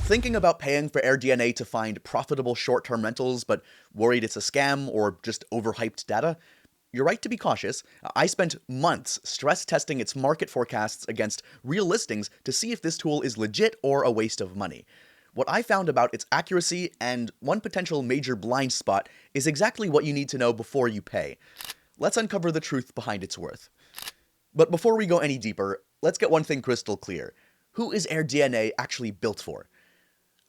Thinking about paying for AirDNA to find profitable short-term rentals, but worried it's a scam or just overhyped data? You're right to be cautious. I spent months stress testing its market forecasts against real listings to see if this tool is legit or a waste of money. What I found about its accuracy and one potential major blind spot is exactly what you need to know before you pay. Let's uncover the truth behind its worth. But before we go any deeper, let's get one thing crystal clear. Who is AirDNA actually built for?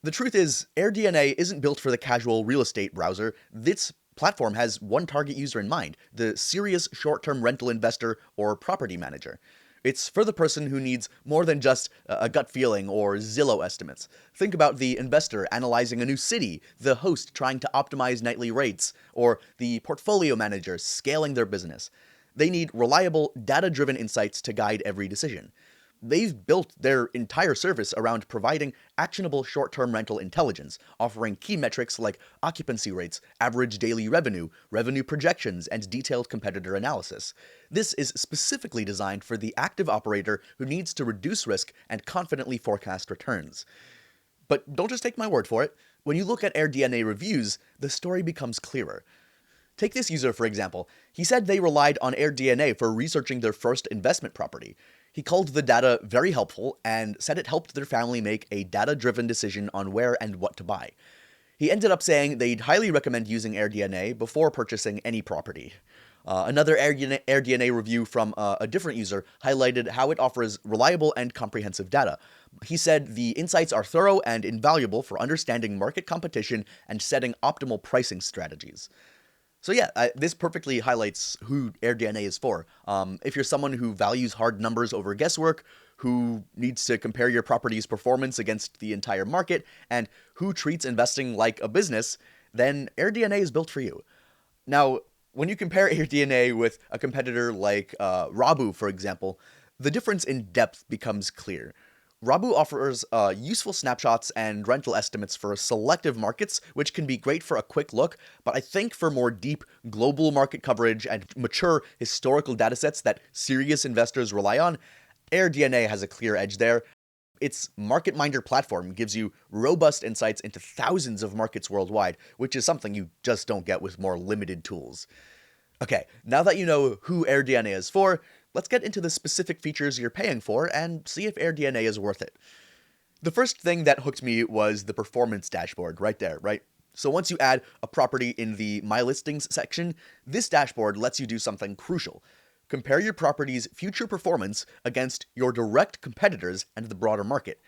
The truth is, AirDNA isn't built for the casual real estate browser. This platform has one target user in mind, the serious short-term rental investor or property manager. It's for the person who needs more than just a gut feeling or Zillow estimates. Think about the investor analyzing a new city, the host trying to optimize nightly rates, or the portfolio manager scaling their business. They need reliable, data-driven insights to guide every decision. They've built their entire service around providing actionable short-term rental intelligence, offering key metrics like occupancy rates, average daily revenue, revenue projections, and detailed competitor analysis. This is specifically designed for the active operator who needs to reduce risk and confidently forecast returns. But don't just take my word for it. When you look at AirDNA reviews, the story becomes clearer. Take this user, for example. He said they relied on AirDNA for researching their first investment property. He called the data very helpful and said it helped their family make a data-driven decision on where and what to buy. He ended up saying they'd highly recommend using AirDNA before purchasing any property. Another AirDNA review from a different user highlighted how it offers reliable and comprehensive data. He said the insights are thorough and invaluable for understanding market competition and setting optimal pricing strategies. So yeah, this perfectly highlights who AirDNA is for. If you're someone who values hard numbers over guesswork, who needs to compare your property's performance against the entire market, and who treats investing like a business, then AirDNA is built for you. Now, when you compare AirDNA with a competitor like Rabu, for example, the difference in depth becomes clear. Rabu offers useful snapshots and rental estimates for selective markets, which can be great for a quick look, but I think for more deep global market coverage and mature historical datasets that serious investors rely on, AirDNA has a clear edge there. Its MarketMinder platform gives you robust insights into thousands of markets worldwide, which is something you just don't get with more limited tools. Okay, now that you know who AirDNA is for, let's get into the specific features you're paying for and see if AirDNA is worth it. The first thing that hooked me was the performance dashboard right there, right? So once you add a property in the My Listings section, this dashboard lets you do something crucial. Compare your property's future performance against your direct competitors and the broader market.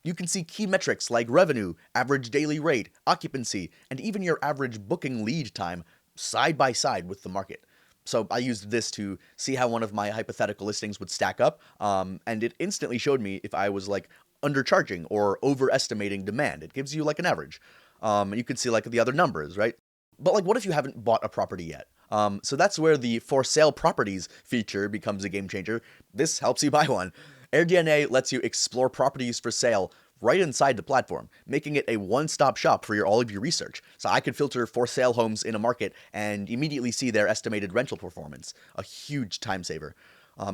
You can see key metrics like revenue, average daily rate, occupancy, and even your average booking lead time side by side with the market. So I used this to see how one of my hypothetical listings would stack up, and it instantly showed me if I was like undercharging or overestimating demand. It gives you like an average. You can see like the other numbers, right? But like, what if you haven't bought a property yet? So that's where the for sale properties feature becomes a game changer. This helps you buy one. AirDNA lets you explore properties for sale right inside the platform, making it a one-stop shop for all of your research. So I could filter for sale homes in a market and immediately see their estimated rental performance, a huge time saver.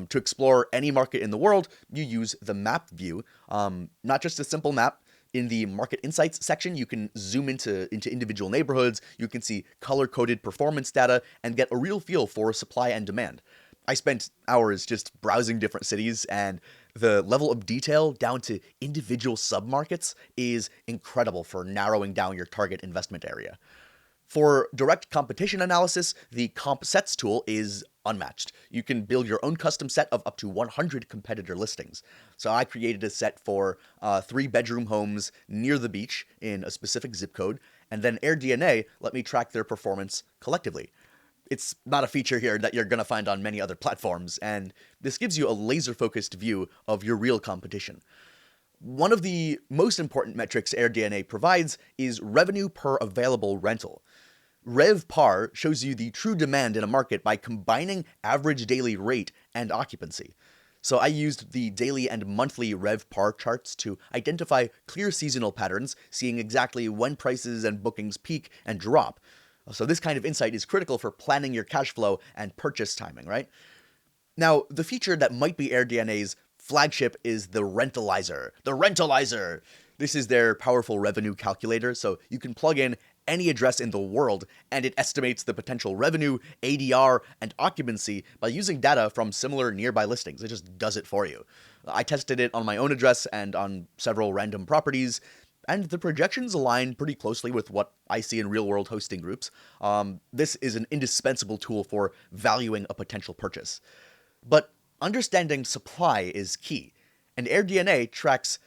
To explore any market in the world, you use the map view, not just a simple map. In the market insights section, you can zoom into individual neighborhoods, you can see color-coded performance data, and get a real feel for supply and demand. I spent hours just browsing different cities, and the level of detail down to individual submarkets is incredible for narrowing down your target investment area. For direct competition analysis, the Comp Sets tool is unmatched. You can build your own custom set of up to 100 competitor listings. So I created a set for 3-bedroom homes near the beach in a specific zip code, and then AirDNA let me track their performance collectively. It's not a feature here that you're going to find on many other platforms, and this gives you a laser-focused view of your real competition. One of the most important metrics AirDNA provides is revenue per available rental. RevPAR shows you the true demand in a market by combining average daily rate and occupancy. So I used the daily and monthly RevPAR charts to identify clear seasonal patterns, seeing exactly when prices and bookings peak and drop. So this kind of insight is critical for planning your cash flow and purchase timing, right? Now, the feature that might be AirDNA's flagship is the Rentalizer. The Rentalizer! This is their powerful revenue calculator, so you can plug in any address in the world, and it estimates the potential revenue, ADR, and occupancy by using data from similar nearby listings. It just does it for you. I tested it on my own address and on several random properties, and the projections align pretty closely with what I see in real-world hosting groups. This is an indispensable tool for valuing a potential purchase. But understanding supply is key, and AirDNA tracks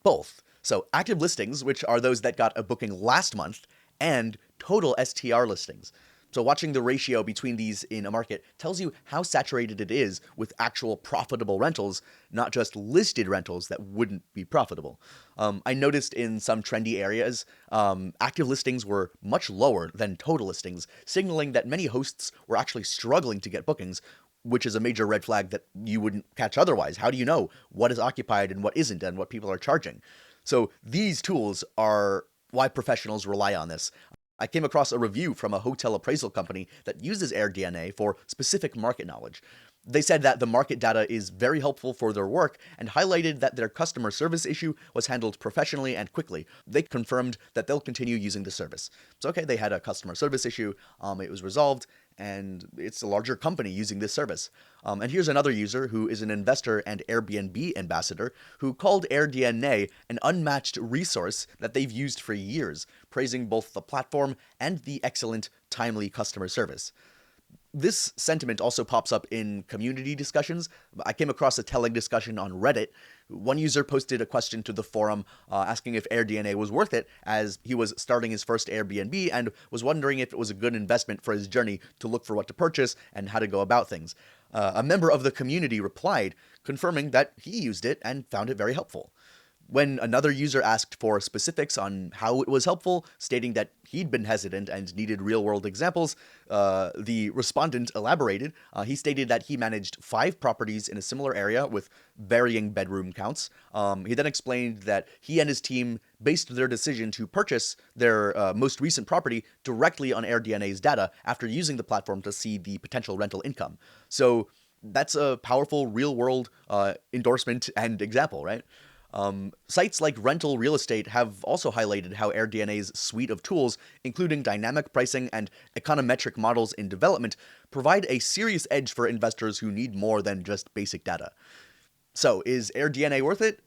both. So active listings, which are those that got a booking last month, and total STR listings. So watching the ratio between these in a market tells you how saturated it is with actual profitable rentals, not just listed rentals that wouldn't be profitable. I noticed in some trendy areas, active listings were much lower than total listings, signaling that many hosts were actually struggling to get bookings, which is a major red flag that you wouldn't catch otherwise. How do you know what is occupied and what isn't and what people are charging? So these tools are why professionals rely on this. I came across a review from a hotel appraisal company that uses AirDNA for specific market knowledge. They said that the market data is very helpful for their work and highlighted that their customer service issue was handled professionally and quickly. They confirmed that they'll continue using the service. So, okay, they had a customer service issue, it was resolved, and it's a larger company using this service. And here's another user who is an investor and Airbnb ambassador who called AirDNA an unmatched resource that they've used for years, praising both the platform and the excellent, timely customer service. This sentiment also pops up in community discussions. I came across a telling discussion on Reddit. One user posted a question to the forum asking if AirDNA was worth it, as he was starting his first Airbnb and was wondering if it was a good investment for his journey to look for what to purchase and how to go about things. A member of the community replied, confirming that he used it and found it very helpful. When another user asked for specifics on how it was helpful, stating that he'd been hesitant and needed real-world examples, the respondent elaborated. He stated that he managed 5 properties in a similar area with varying bedroom counts. He then explained that he and his team based their decision to purchase their most recent property directly on AirDNA's data after using the platform to see the potential rental income. So that's a powerful real-world endorsement and example, right? Sites like Rental Real Estate have also highlighted how AirDNA's suite of tools, including dynamic pricing and econometric models in development, provide a serious edge for investors who need more than just basic data. So, is AirDNA worth it?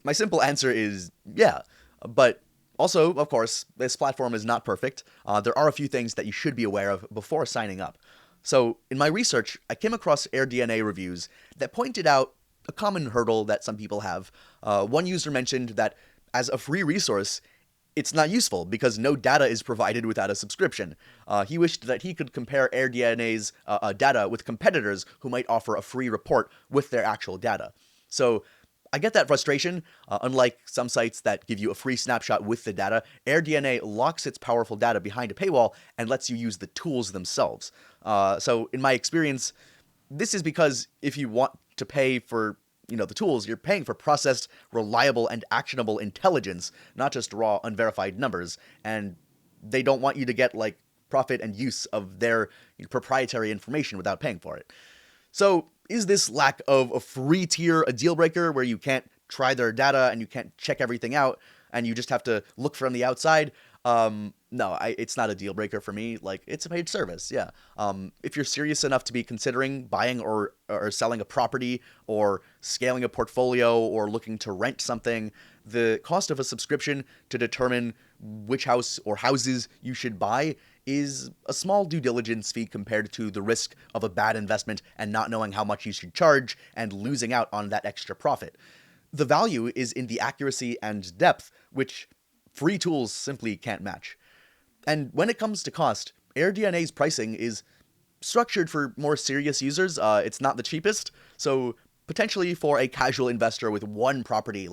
My simple answer is yeah, but also, of course, this platform is not perfect. There are a few things that you should be aware of before signing up. So, in my research, I came across AirDNA reviews that pointed out a common hurdle that some people have. One user mentioned that as a free resource, it's not useful because no data is provided without a subscription. He wished that he could compare AirDNA's data with competitors who might offer a free report with their actual data. So I get that frustration. Unlike some sites that give you a free snapshot with the data, AirDNA locks its powerful data behind a paywall and lets you use the tools themselves. So in my experience, this is because if you want to pay for the tools, you're paying for processed, reliable, and actionable intelligence, not just raw, unverified numbers. And they don't want you to get profit and use of their proprietary information without paying for it. So is this lack of a free tier a deal breaker where you can't try their data and you can't check everything out and you just have to look from the outside? No, it's not a deal breaker for me. It's a paid service, yeah. If you're serious enough to be considering buying or selling a property or scaling a portfolio or looking to rent something, the cost of a subscription to determine which house or houses you should buy is a small due diligence fee compared to the risk of a bad investment and not knowing how much you should charge and losing out on that extra profit. The value is in the accuracy and depth, which free tools simply can't match. And when it comes to cost, AirDNA's pricing is structured for more serious users. It's not the cheapest, so potentially for a casual investor with one property,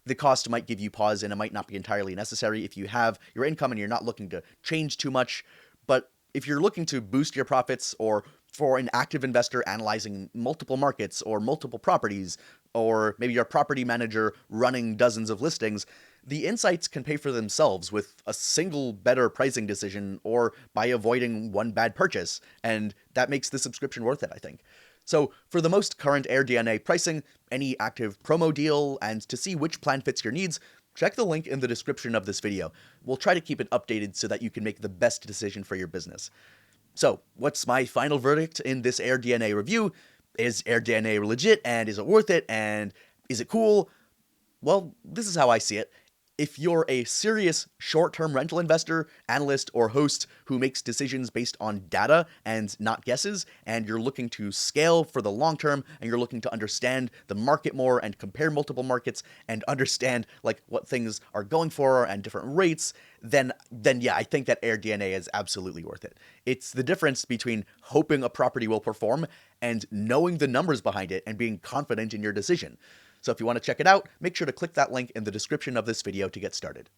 the cost might give you pause and it might not be entirely necessary if you have your income and you're not looking to change too much. But if you're looking to boost your profits, or for an active investor analyzing multiple markets or multiple properties, or maybe you're a property manager running dozens of listings, the insights can pay for themselves with a single better pricing decision or by avoiding one bad purchase, and that makes the subscription worth it, I think. So for the most current AirDNA pricing, any active promo deal, and to see which plan fits your needs, check the link in the description of this video. We'll try to keep it updated so that you can make the best decision for your business. So, what's my final verdict in this AirDNA review? Is AirDNA legit, and is it worth it, and is it cool? Well, this is how I see it. If you're a serious short-term rental investor, analyst, or host who makes decisions based on data and not guesses, and you're looking to scale for the long term, and you're looking to understand the market more and compare multiple markets and understand like what things are going for and different rates, then yeah, I think that AirDNA is absolutely worth it. It's the difference between hoping a property will perform and knowing the numbers behind it and being confident in your decision. So if you want to check it out, make sure to click that link in the description of this video to get started.